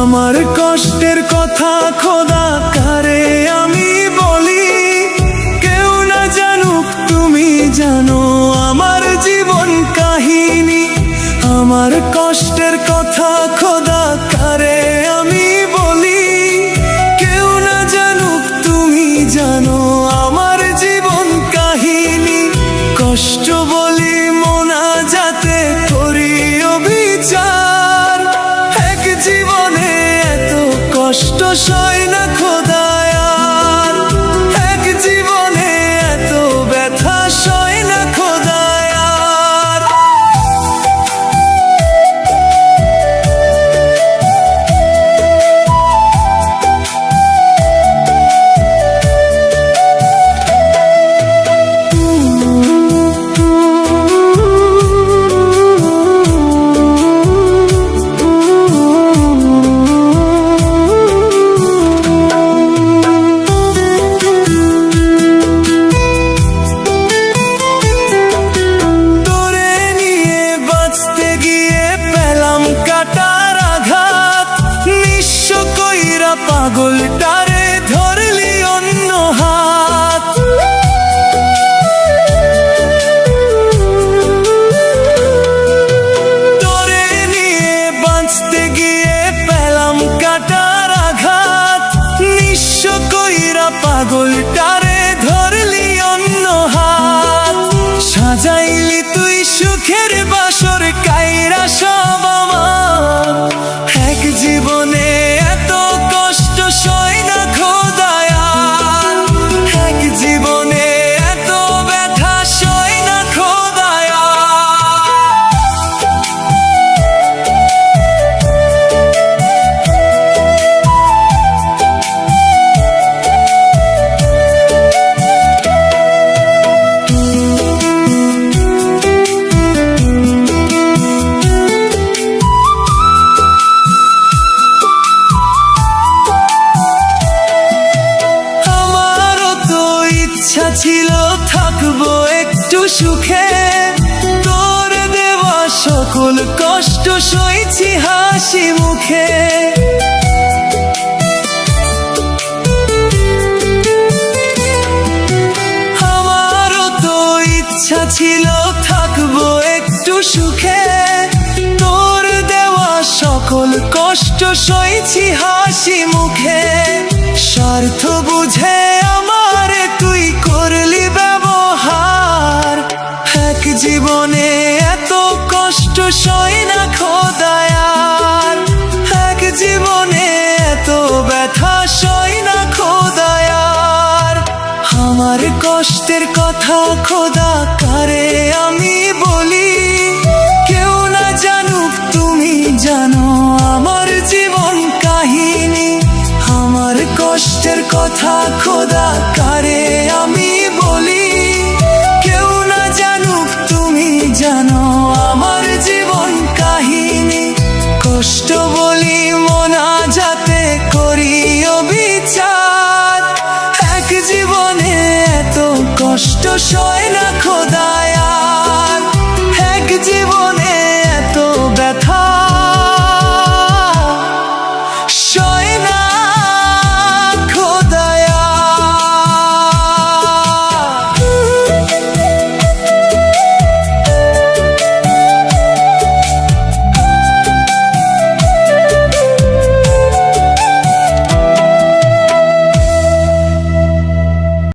আমার কষ্টের কথা খোদা কারে আমি বলি, কেউ না জানুক তুমি জানো আমার জীবন কাহিনী। আমার কষ্টের কথা খোদা কারে আমি বলি, কেউ না জানুক তুমি জানো আমার জীবন কাহিনী। কষ্ট বলি মোনাজাতে করি অবিচার, এক জীবনে এত কষ্ট সয় না খোদায় আর, এক জীবনে এত ব্যথা সয় না খোদায় আর। পাগলটারে ধরলি অন্য হাত, তোরে নিয়ে বাঁচতে গিয়ে পেলাম কাটার আঘাত। নিঃস্ব কইরা পাগলটারে ধরলি অন্য হাত, সাজাইলি তুই সুখের বাসর কাইরা সব আমার। এক জীবনে এত কষ্ট সয় না খোদায় আর, এক জীবনে এত ব্যথা সয় না খোদায় ছিল থাকবো একটু সুখে, তোর দেওয়া সকল কষ্ট সইছি হাসি মুখে। আমারও তো ইচ্ছা ছিল থাকবো একটু সুখে, তোর দেওয়া সকল কষ্ট সইছি হাসি মুখে। স্বার্থ বুঝে আমার তুই করলি ব্যবহার, এক জীবনে এত কষ্ট সয় না খোদায় আর, এক জীবনে এত ব্যথা সয় না খোদায় আর। আমার কষ্টের কথা খোদা কারে আমি বলি, কেউ না জানুক তুমি জানো আমার জীবন কাহিনী। আমার কষ্টের কথা খোদা কারে আমি বলি, কেউ না জানুক তুমি জানো আমার জীবন কাহিনী। কষ্ট বলি মোনাজাতে করি অবিচার, এক জীবনে এত কষ্ট সয়